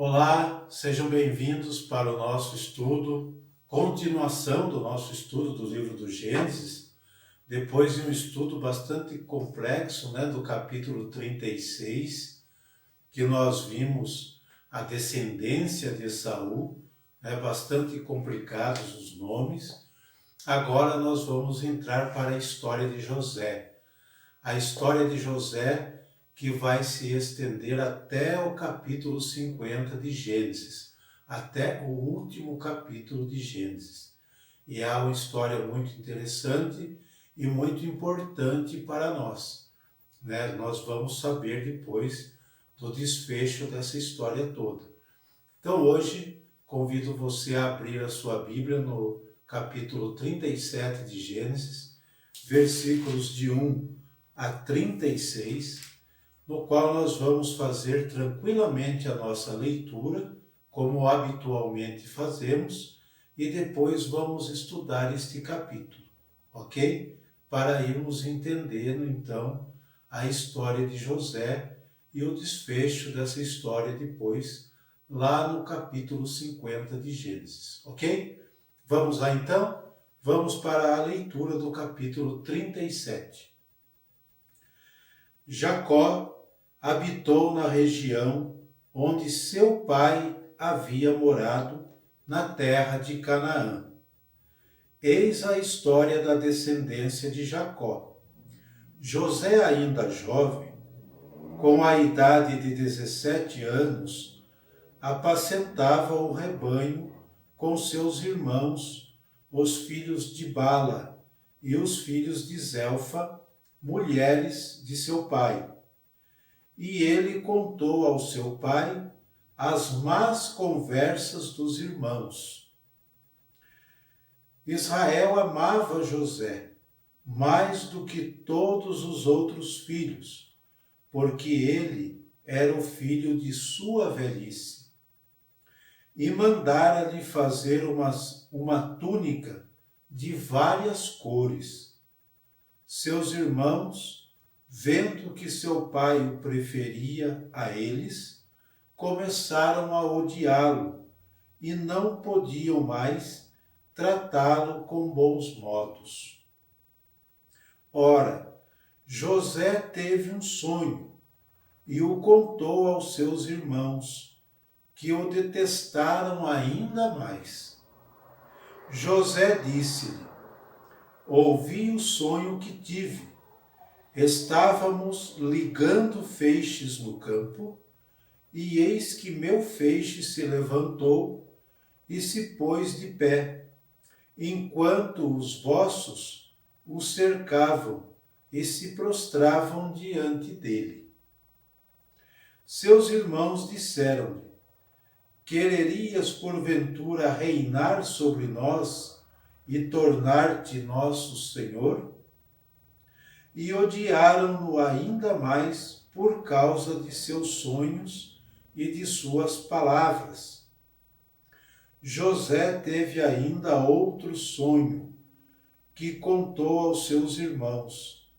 Olá, sejam bem-vindos para o nosso estudo, continuação do nosso estudo do livro do Gênesis, depois de um estudo bastante complexo, do capítulo 36, que nós vimos a descendência de Esaú, bastante complicados os nomes. Agora nós vamos entrar para a história de José. A história de José que vai se estender até o capítulo 50 de Gênesis, até o último capítulo de Gênesis. E é uma história muito interessante e muito importante para nós. Nós vamos saber depois do desfecho dessa história toda. Então hoje convido você a abrir a sua Bíblia no capítulo 37 de Gênesis, versículos de 1 a 36, no qual nós vamos fazer tranquilamente a nossa leitura, como habitualmente fazemos, e depois vamos estudar este capítulo, ok? Para irmos entendendo, então, a história de José e o desfecho dessa história depois, lá no capítulo 50 de Gênesis, ok? Vamos lá, então? Vamos para a leitura do capítulo 37. Jacó habitou na região onde seu pai havia morado, na terra de Canaã. Eis a história da descendência de Jacó. José, ainda jovem, com a idade de 17 anos, apacentava o rebanho com seus irmãos, os filhos de Bala e os filhos de Zelfa, mulheres de seu pai. E ele contou ao seu pai as más conversas dos irmãos. Israel amava José mais do que todos os outros filhos, porque ele era o filho de sua velhice. E mandara-lhe fazer uma túnica de várias cores. Seus irmãos, vendo que seu pai o preferia a eles, começaram a odiá-lo e não podiam mais tratá-lo com bons modos. Ora, José teve um sonho e o contou aos seus irmãos, que o detestaram ainda mais. José disse-lhe: ouvi o sonho que tive. Estávamos ligando feixes no campo, e eis que meu feixe se levantou e se pôs de pé, enquanto os vossos o cercavam e se prostravam diante dele. Seus irmãos disseram-lhe: quererias porventura reinar sobre nós e tornar-te nosso Senhor? E odiaram-no ainda mais por causa de seus sonhos e de suas palavras. José teve ainda outro sonho, que contou aos seus irmãos.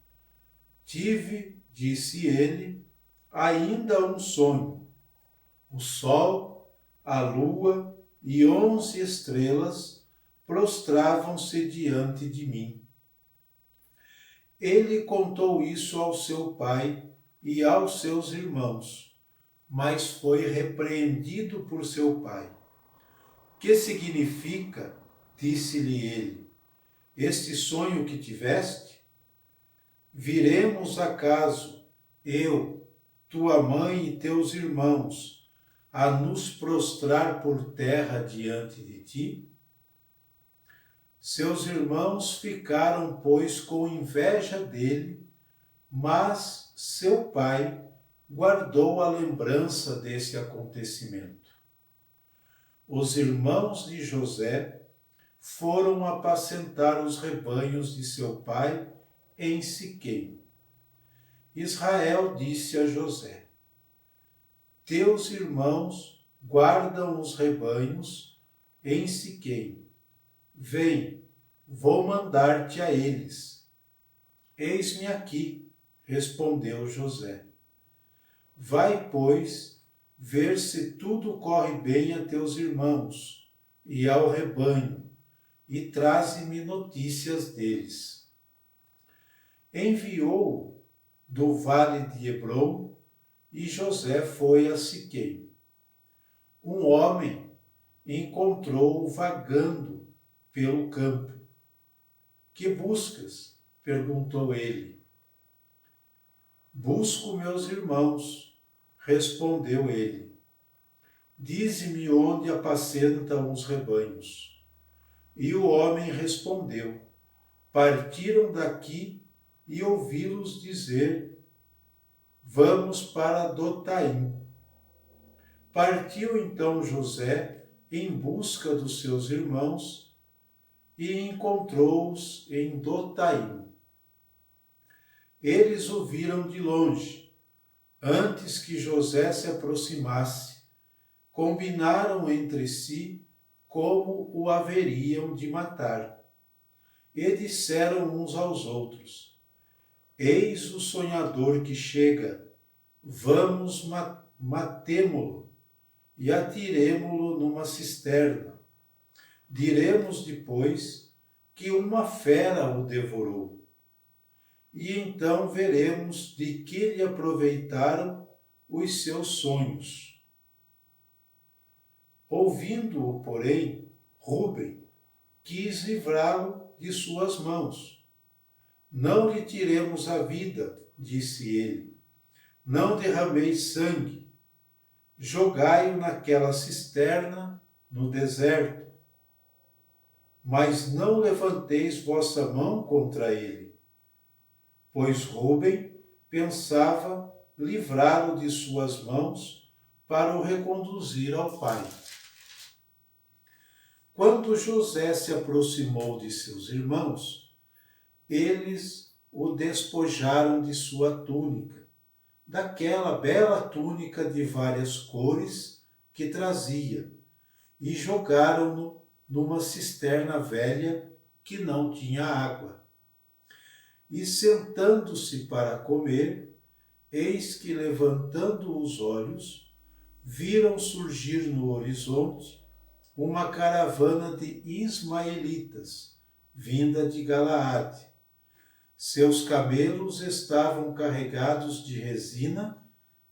Tive, disse ele, ainda um sonho. O sol, a lua e 11 estrelas prostravam-se diante de mim. Ele contou isso ao seu pai e aos seus irmãos, mas foi repreendido por seu pai. Que significa, disse-lhe ele, este sonho que tiveste? Viremos acaso, eu, tua mãe e teus irmãos, a nos prostrar por terra diante de ti? Seus irmãos ficaram, pois, com inveja dele, mas seu pai guardou a lembrança desse acontecimento. Os irmãos de José foram apacentar os rebanhos de seu pai em Siquém. Israel disse a José: teus irmãos guardam os rebanhos em Siquém. Vem, vou mandar-te a eles. Eis-me aqui, respondeu José. Vai, pois, ver se tudo corre bem a teus irmãos e ao rebanho, e traze-me notícias deles. Enviou do vale de Hebrom, e José foi a Siquém. Um homem encontrou-o vagando pelo campo. Que buscas? Perguntou ele. Busco meus irmãos, respondeu ele. Dize-me onde apacentam os rebanhos. E o homem respondeu. Partiram daqui e ouvi-los dizer, vamos para Dotaim. Partiu então José em busca dos seus irmãos e encontrou-os em Dotaim. Eles o viram de longe. Antes que José se aproximasse, combinaram entre si como o haveriam de matar. E disseram uns aos outros, eis o sonhador que chega, vamos matemo-lo e atiremo-lo numa cisterna. Diremos depois que uma fera o devorou. E então veremos de que lhe aproveitaram os seus sonhos. Ouvindo-o, porém, Rúben quis livrá-lo de suas mãos. Não lhe tiremos a vida, disse ele. Não derrameis sangue. Jogai-o naquela cisterna no deserto. Mas não levanteis vossa mão contra ele. Pois Rúben pensava livrá-lo de suas mãos para o reconduzir ao pai. Quando José se aproximou de seus irmãos, eles o despojaram de sua túnica, daquela bela túnica de várias cores que trazia, e jogaram-no numa cisterna velha que não tinha água. E sentando-se para comer, eis que, levantando os olhos, viram surgir no horizonte uma caravana de ismaelitas, vinda de Galaade. Seus camelos estavam carregados de resina,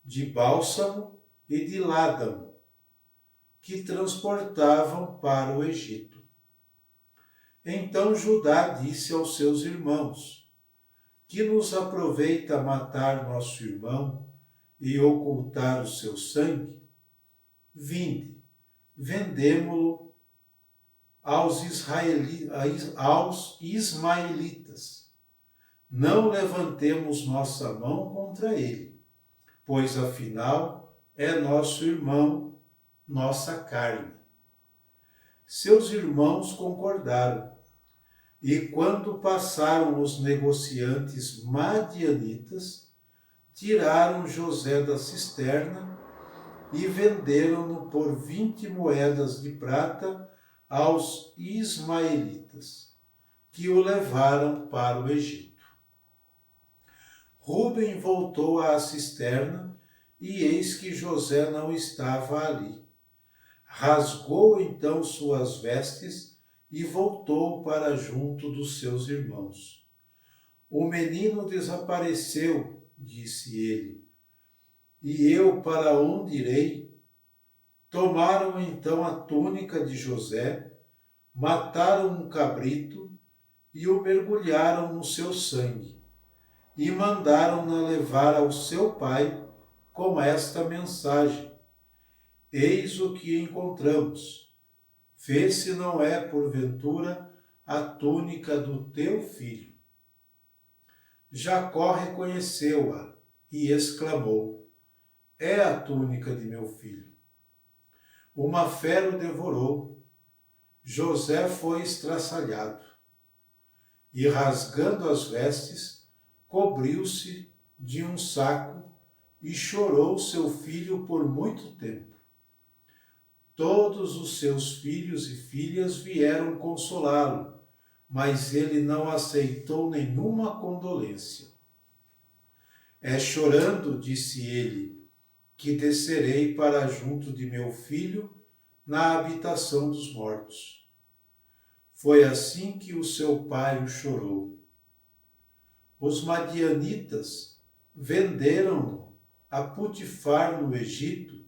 de bálsamo e de ládamo, que transportavam para o Egito. Então Judá disse aos seus irmãos, que nos aproveita matar nosso irmão e ocultar o seu sangue? Vinde, vendemo-lo aos ismaelitas. Não levantemos nossa mão contra ele, pois afinal é nosso irmão, nossa carne. Seus irmãos concordaram, e quando passaram os negociantes madianitas, tiraram José da cisterna e venderam-no por 20 moedas de prata aos ismaelitas, que o levaram para o Egito. Rúben voltou à cisterna, e eis que José não estava ali. Rasgou então suas vestes e voltou para junto dos seus irmãos. O menino desapareceu, disse ele, e eu para onde irei? Tomaram então a túnica de José, mataram um cabrito e o mergulharam no seu sangue, e mandaram-na levar ao seu pai com esta mensagem: eis o que encontramos. Vê se não é, porventura, a túnica do teu filho. Jacó reconheceu-a e exclamou: é a túnica de meu filho. Uma fera o devorou. José foi estraçalhado e, rasgando as vestes, cobriu-se de um saco e chorou seu filho por muito tempo. Todos os seus filhos e filhas vieram consolá-lo, mas ele não aceitou nenhuma condolência. É chorando, disse ele, que descerei para junto de meu filho na habitação dos mortos. Foi assim que o seu pai o chorou. Os madianitas venderam-no a Potifar no Egito,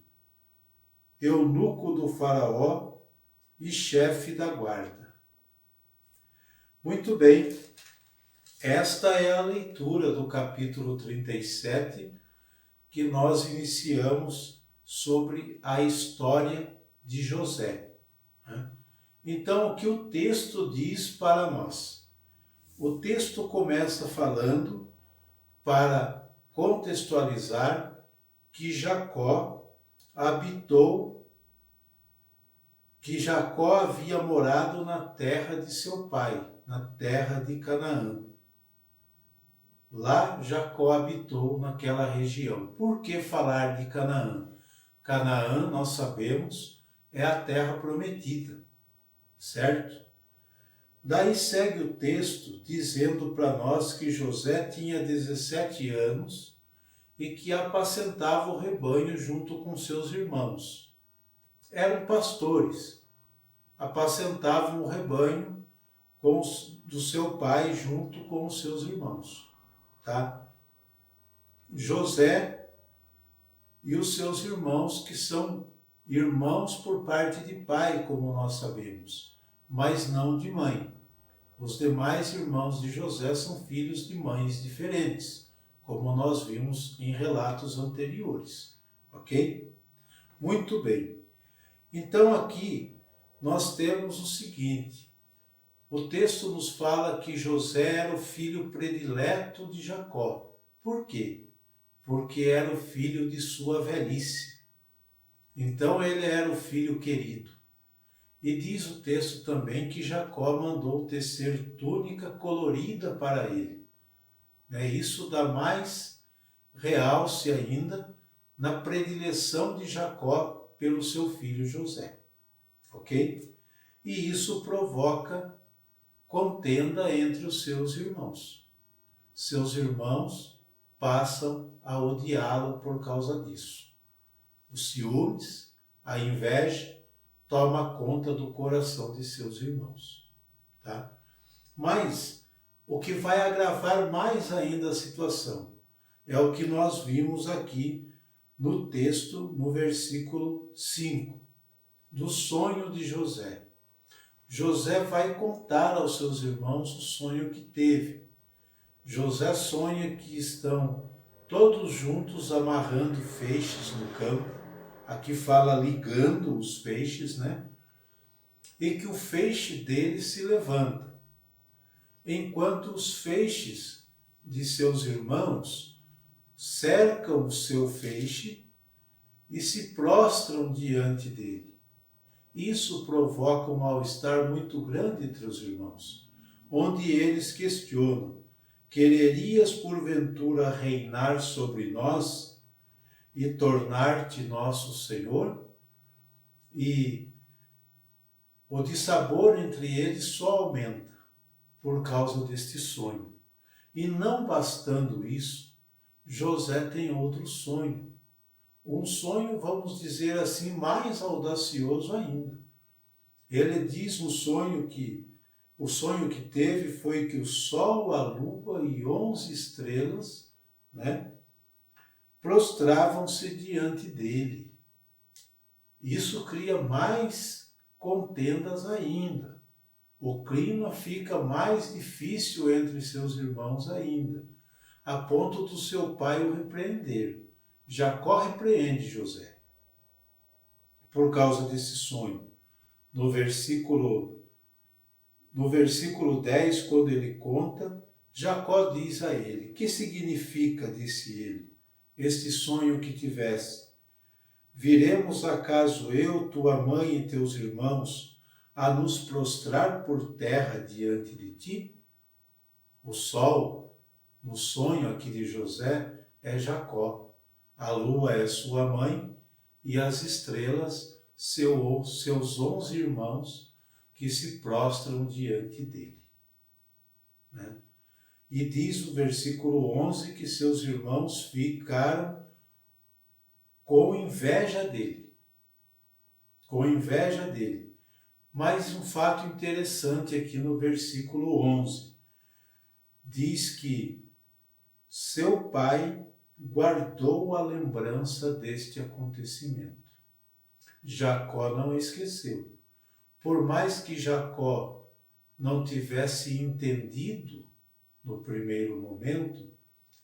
eunuco do faraó e chefe da guarda. Muito bem, esta é a leitura do capítulo 37 que nós iniciamos sobre a história de José. Então, o que o texto diz para nós? O texto começa falando, para contextualizar, que Jacó havia morado na terra de seu pai, na terra de Canaã. Lá Jacó habitou naquela região. Por que falar de Canaã? Canaã, nós sabemos, é a terra prometida, certo? Daí segue o texto dizendo para nós que José tinha 17 anos e que apacentava o rebanho junto com seus irmãos. Eram pastores, apacentavam o rebanho do seu pai junto com os seus irmãos. Tá? José e os seus irmãos, que são irmãos por parte de pai, como nós sabemos, mas não de mãe. Os demais irmãos de José são filhos de mães diferentes, como nós vimos em relatos anteriores. Ok? Muito bem. Então aqui nós temos o seguinte: o texto nos fala que José era o filho predileto de Jacó. Por quê? Porque era o filho de sua velhice. Então ele era o filho querido. E diz o texto também que Jacó mandou tecer túnica colorida para ele. Isso dá mais realce ainda na predileção de Jacó pelo seu filho José. Ok? E isso provoca contenda entre os seus irmãos. Seus irmãos passam a odiá-lo por causa disso. Os ciúmes, a inveja, toma conta do coração de seus irmãos. Tá? Mas o que vai agravar mais ainda a situação é o que nós vimos aqui no texto, no versículo 5, do sonho de José. José vai contar aos seus irmãos o sonho que teve. José sonha que estão todos juntos amarrando feixes no campo. Aqui fala ligando os feixes, né? E que o feixe dele se levanta, enquanto os feixes de seus irmãos cercam o seu feixe e se prostram diante dele. Isso provoca um mal-estar muito grande entre os irmãos, onde eles questionam: quererias porventura reinar sobre nós e tornar-te nosso Senhor? E o dissabor entre eles só aumenta por causa deste sonho. E não bastando isso, José tem outro sonho. Um sonho, vamos dizer assim, mais audacioso ainda. Ele diz no sonho que o sonho que teve foi que o sol, a lua e 11 estrelas, prostravam-se diante dele. Isso cria mais contendas ainda. O clima fica mais difícil entre seus irmãos ainda, a ponto do seu pai o repreender. Jacó repreende José por causa desse sonho. No versículo 10, quando ele conta, Jacó diz a ele: que significa, disse ele, este sonho que tiveste? Viremos acaso eu, tua mãe e teus irmãos a nos prostrar por terra diante de ti? O sol, no sonho aqui de José, é Jacó. A lua é sua mãe e as estrelas seus 11 irmãos que se prostram diante dele. E diz o versículo 11 que seus irmãos ficaram com inveja dele. Com inveja dele. Mas um fato interessante aqui no versículo 11. Diz que seu pai guardou a lembrança deste acontecimento. Jacó não esqueceu. Por mais que Jacó não tivesse entendido no primeiro momento,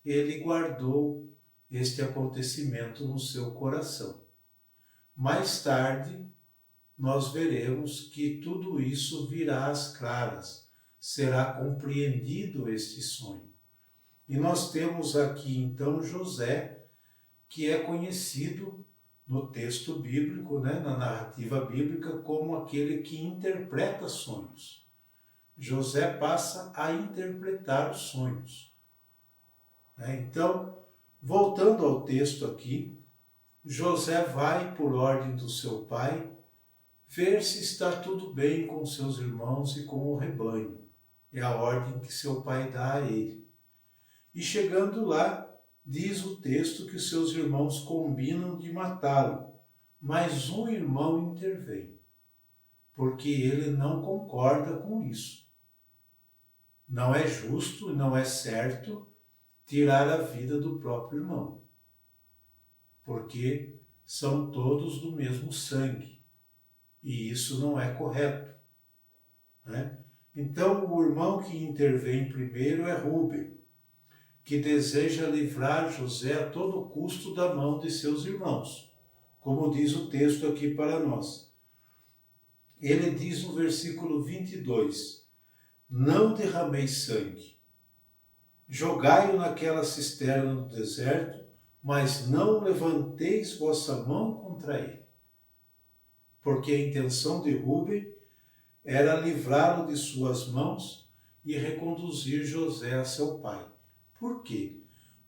ele guardou este acontecimento no seu coração. Mais tarde, nós veremos que tudo isso virá às claras, será compreendido este sonho. E nós temos aqui então José, que é conhecido no texto bíblico, na narrativa bíblica, como aquele que interpreta sonhos. José passa a interpretar os sonhos. Então, voltando ao texto aqui, José vai, por ordem do seu pai, ver se está tudo bem com seus irmãos e com o rebanho. É a ordem que seu pai dá a ele. E chegando lá, diz o texto que os seus irmãos combinam de matá-lo, mas um irmão intervém, porque ele não concorda com isso. Não é justo e não é certo tirar a vida do próprio irmão, porque são todos do mesmo sangue, e isso não é correto. Então, o irmão que intervém primeiro é Rúben, que deseja livrar José a todo custo da mão de seus irmãos, como diz o texto aqui para nós. Ele diz no versículo 22, não derrameis sangue, jogai-o naquela cisterna no deserto, mas não levanteis vossa mão contra ele. Porque a intenção de Rúben era livrá-lo de suas mãos e reconduzir José a seu pai. Por quê?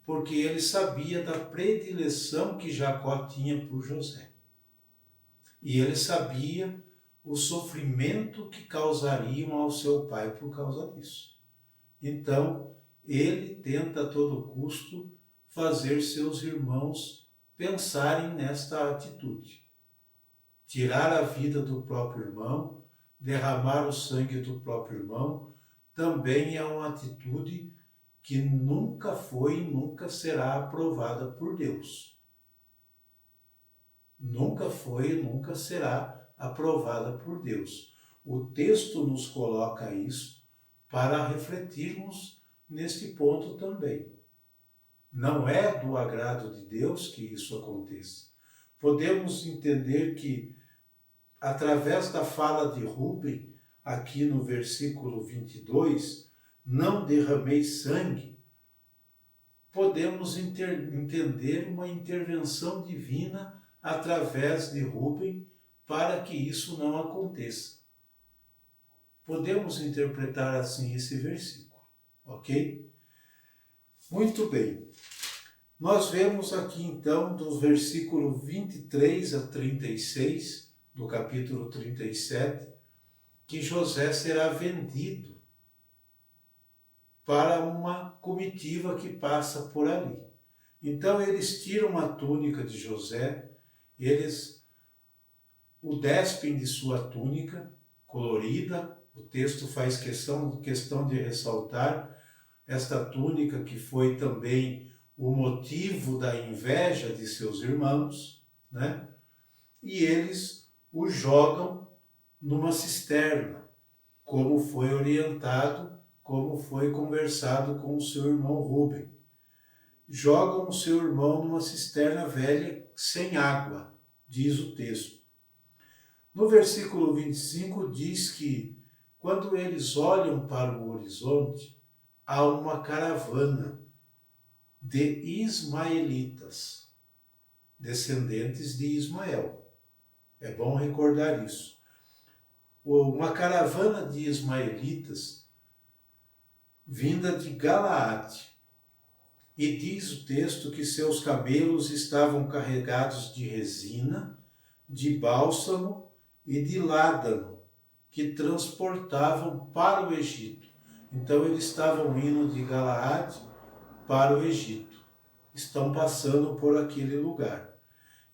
Porque ele sabia da predileção que Jacó tinha por José. E ele sabia o sofrimento que causariam ao seu pai por causa disso. Então, ele tenta a todo custo fazer seus irmãos pensarem nesta atitude. Tirar a vida do próprio irmão, derramar o sangue do próprio irmão, também é uma atitude que nunca foi e nunca será aprovada por Deus. Nunca foi e nunca será aprovada por Deus. O texto nos coloca isso para refletirmos neste ponto também. Não é do agrado de Deus que isso aconteça. Podemos entender que, através da fala de Rúben, aqui no versículo 22, não derramei sangue, podemos entender uma intervenção divina através de Rúben para que isso não aconteça. Podemos interpretar assim esse versículo, ok? Muito bem. Nós vemos aqui então do versículo 23 a 36, do capítulo 37, que José será vendido para uma comitiva que passa por ali. Então eles tiram a túnica de José, eles o despem de sua túnica colorida. O texto faz questão de ressaltar esta túnica que foi também o motivo da inveja de seus irmãos, E eles o jogam numa cisterna, como foi orientado, como foi conversado com o seu irmão Rúben. Jogam o seu irmão numa cisterna velha sem água, diz o texto. No versículo 25 diz que, quando eles olham para o horizonte, há uma caravana de ismaelitas, descendentes de Ismael. É bom recordar isso. Uma caravana de ismaelitas vinda de Galaade. E diz o texto que seus camelos estavam carregados de resina, de bálsamo e de ládano, que transportavam para o Egito. Então eles estavam indo de Galaade para o Egito. Estão passando por aquele lugar.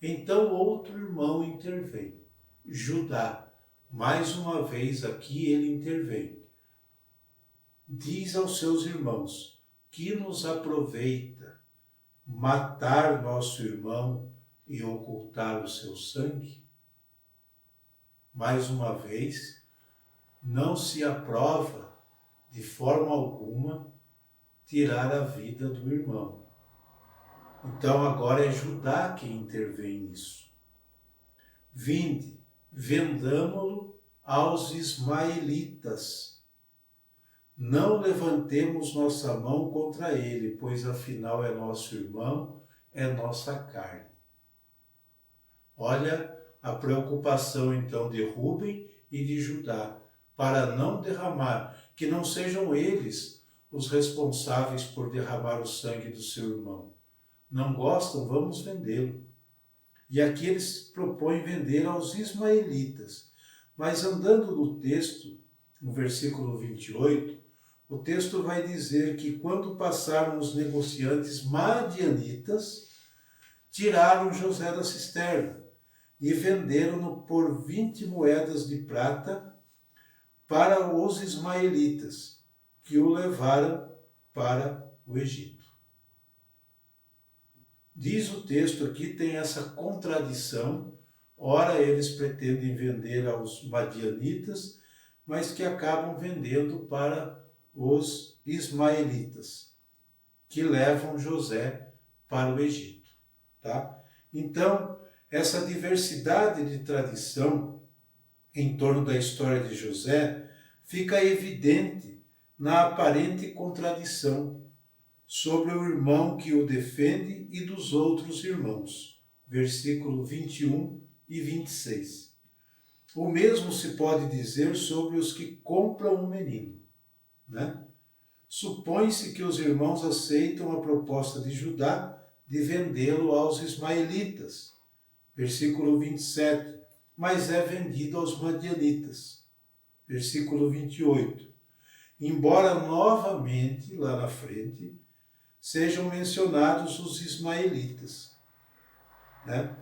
Então outro irmão intervém, Judá. Mais uma vez aqui ele intervém. Diz aos seus irmãos: que nos aproveita matar nosso irmão e ocultar o seu sangue? Mais uma vez, não se aprova de forma alguma tirar a vida do irmão. Então agora é Judá quem intervém nisso. Vinde, vendamo-lo aos ismaelitas. Não levantemos nossa mão contra ele, pois afinal é nosso irmão, é nossa carne. Olha a preocupação então de Rúben e de Judá, para não derramar, que não sejam eles os responsáveis por derramar o sangue do seu irmão. Não gostam? Vamos vendê-lo. E aqui eles propõem vender aos ismaelitas. Mas andando no texto, no versículo 28, o texto vai dizer que quando passaram os negociantes madianitas, tiraram José da cisterna e venderam-no por 20 moedas de prata para os ismaelitas, que o levaram para o Egito. Diz o texto aqui, tem essa contradição, ora eles pretendem vender aos madianitas, mas que acabam vendendo para os ismaelitas, que levam José para o Egito. Tá? Então, essa diversidade de tradição em torno da história de José fica evidente na aparente contradição sobre o irmão que o defende e dos outros irmãos. Versículo 21 e 26. O mesmo se pode dizer sobre os que compram um menino, né? Supõe-se que os irmãos aceitam a proposta de Judá de vendê-lo aos ismaelitas. Versículo 27. Mas é vendido aos madianitas. Versículo 28. Embora novamente, lá na frente, sejam mencionados os ismaelitas, né?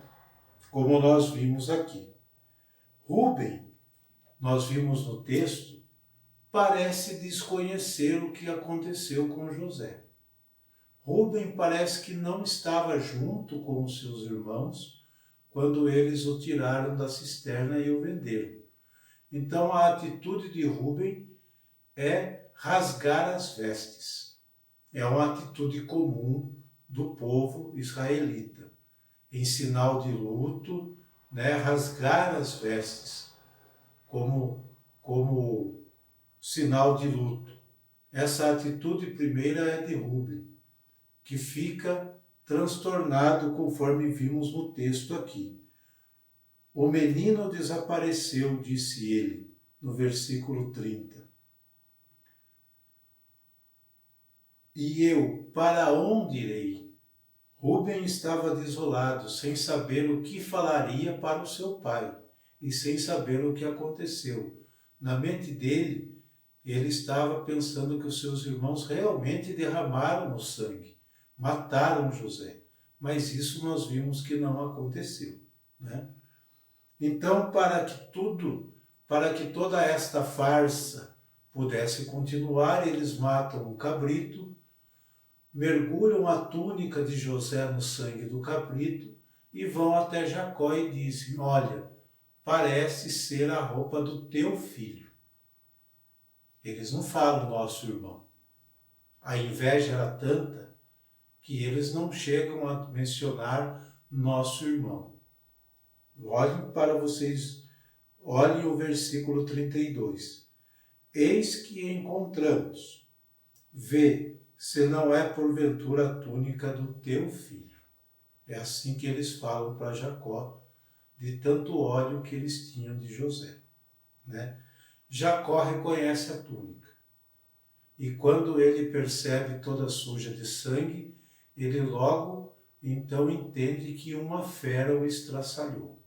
Como nós vimos aqui. Rúben, nós vimos no texto, parece desconhecer o que aconteceu com José. Rúben parece que não estava junto com os seus irmãos quando eles o tiraram da cisterna e o venderam. Então a atitude de Rúben é rasgar as vestes. É uma atitude comum do povo israelita. Em sinal de luto, né, rasgar as vestes como sinal de luto. Essa atitude primeira é de Rúben, que fica transtornado conforme vimos no texto aqui. O menino desapareceu, disse ele, no versículo 30. E eu, para onde irei? Rúben estava desolado, sem saber o que falaria para o seu pai e sem saber o que aconteceu. Na mente dele, ele estava pensando que os seus irmãos realmente derramaram o sangue, mataram José. Mas isso nós vimos que não aconteceu, né? Então, para que toda esta farsa pudesse continuar, eles matam o cabrito, mergulham a túnica de José no sangue do cabrito e vão até Jacó e dizem: olha, parece ser a roupa do teu filho. Eles não falam nosso irmão. A inveja era tanta que eles não chegam a mencionar nosso irmão. Olhem para vocês, olhem o versículo 32. Eis que encontramos, vê se não é porventura a túnica do teu filho. É assim que eles falam para Jacó, de tanto ódio que eles tinham de José, né? Jacó reconhece a túnica. E quando ele percebe toda suja de sangue, ele logo então entende que uma fera o estraçalhou.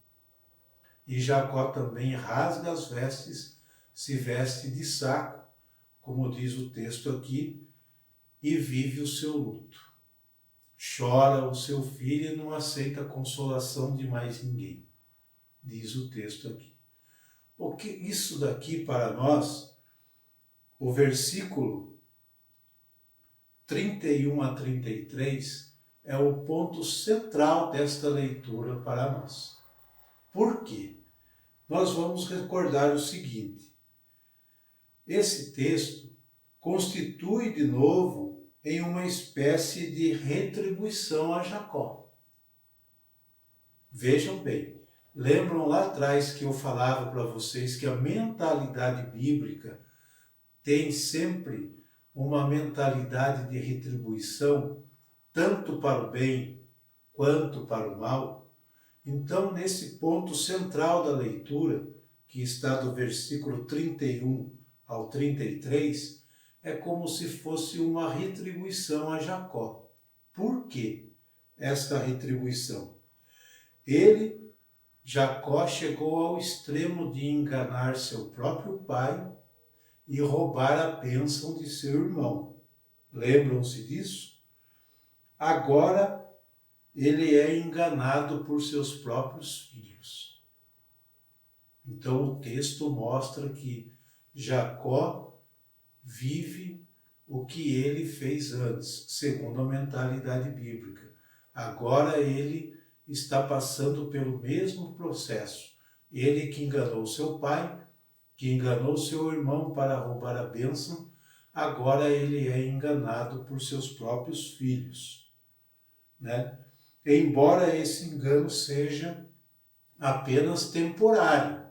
E Jacó também rasga as vestes, se veste de saco, como diz o texto aqui, e vive o seu luto. chora o seu filho e não aceita a consolação de mais ninguém, diz o texto aqui. O que isso daqui para nós, o versículo 31 a 33 é o ponto central desta leitura para nós. Por quê? Nós vamos recordar o seguinte: esse texto constitui de novo em uma espécie de retribuição a Jacó. Vejam bem, lembram lá atrás que eu falava para vocês que a mentalidade bíblica tem sempre uma mentalidade de retribuição, tanto para o bem quanto para o mal? Então, nesse ponto central da leitura, que está do versículo 31 ao 33, é como se fosse uma retribuição a Jacó. Por quê esta retribuição? Jacó, chegou ao extremo de enganar seu próprio pai e roubar a bênção de seu irmão. Lembram-se disso? Agora ele é enganado por seus próprios filhos. Então o texto mostra que Jacó vive o que ele fez antes, segundo a mentalidade bíblica. Agora ele está passando pelo mesmo processo. Ele que enganou seu pai, que enganou seu irmão para roubar a bênção, agora ele é enganado por seus próprios filhos, né? Embora esse engano seja apenas temporário,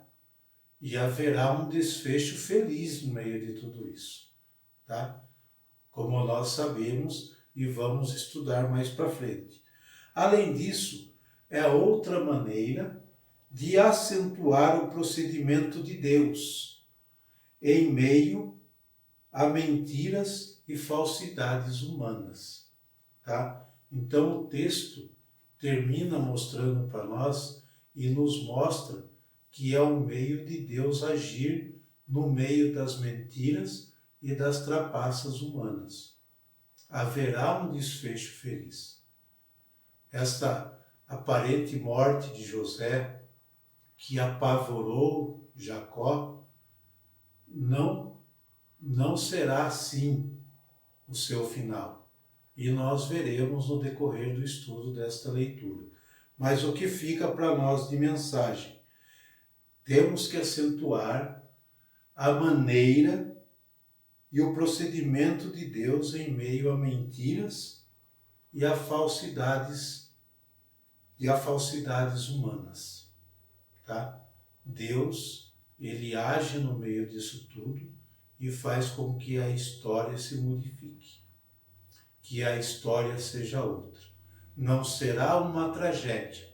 e haverá um desfecho feliz no meio de tudo isso, tá? Como nós sabemos e vamos estudar mais para frente. Além disso, é outra maneira de acentuar o procedimento de Deus em meio a mentiras e falsidades humanas, tá? Então o texto termina mostrando para nós e nos mostra que é o meio de Deus agir no meio das mentiras e das trapaças humanas. Haverá um desfecho feliz. Esta aparente morte de José, que apavorou Jacó, não será assim o seu final. E nós veremos no decorrer do estudo desta leitura. Mas o que fica para nós de mensagem? Temos que acentuar a maneira e o procedimento de Deus em meio a mentiras e a falsidades humanas, tá? Deus, ele age no meio disso tudo e faz com que a história se modifique, que a história seja outra. Não será uma tragédia,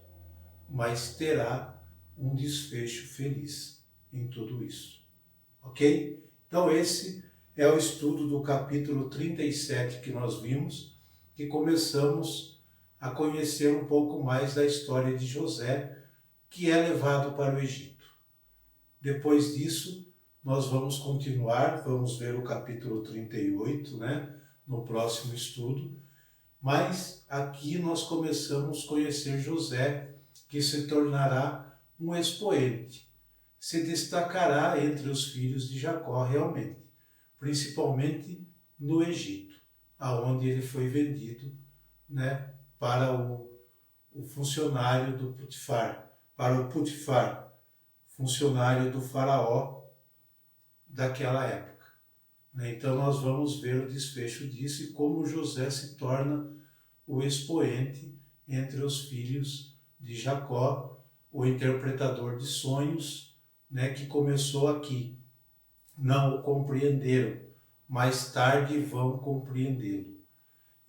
mas terá um desfecho feliz em tudo isso. Ok? Então esse é o estudo do capítulo 37 que nós vimos, que começamos a conhecer um pouco mais da história de José, que é levado para o Egito. Depois disso, nós vamos continuar, vamos ver o capítulo 38, né, no próximo estudo, mas aqui nós começamos a conhecer José, que se tornará um expoente, se destacará entre os filhos de Jacó realmente, principalmente no Egito, aonde ele foi vendido, né, para o funcionário do Potifar, para o Potifar, funcionário do faraó daquela época. Então nós vamos ver o desfecho disso e como José se torna o expoente entre os filhos de Jacó, o interpretador de sonhos, né, que começou aqui. Não o compreenderam, mais tarde vão compreendê-lo.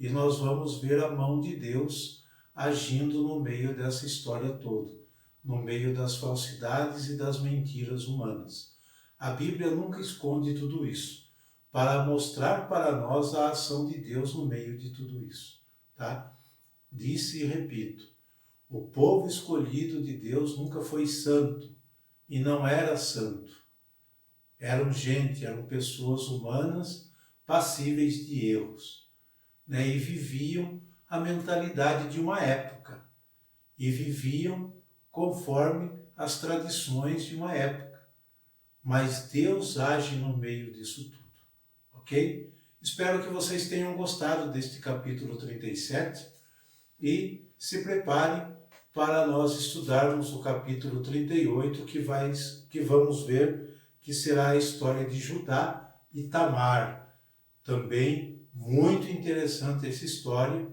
E nós vamos ver a mão de Deus agindo no meio dessa história toda, no meio das falsidades e das mentiras humanas. A Bíblia nunca esconde tudo isso, para mostrar para nós a ação de Deus no meio de tudo isso, tá? Disse e repito, o povo escolhido de Deus nunca foi santo e não era santo. Eram pessoas humanas passíveis de erros, né? E viviam a mentalidade de uma época e viviam conforme as tradições de uma época. Mas Deus age no meio disso tudo, ok? Espero que vocês tenham gostado deste capítulo 37 e se preparem para nós estudarmos o capítulo 38, que vamos ver que será a história de Judá e Tamar. Também muito interessante essa história,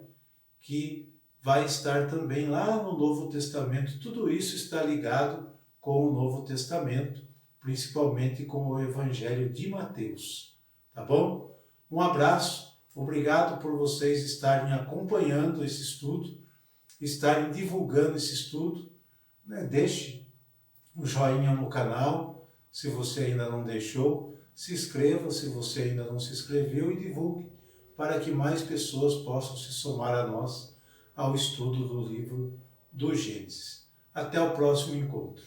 que vai estar também lá no Novo Testamento. Tudo isso está ligado com o Novo Testamento, principalmente com o Evangelho de Mateus. Tá bom? Um abraço, obrigado por vocês estarem acompanhando esse estudo, estarem divulgando esse estudo. Deixe um joinha no canal, se você ainda não deixou, se inscreva se você ainda não se inscreveu e divulgue para que mais pessoas possam se somar a nós ao estudo do livro do Gênesis. Até o próximo encontro.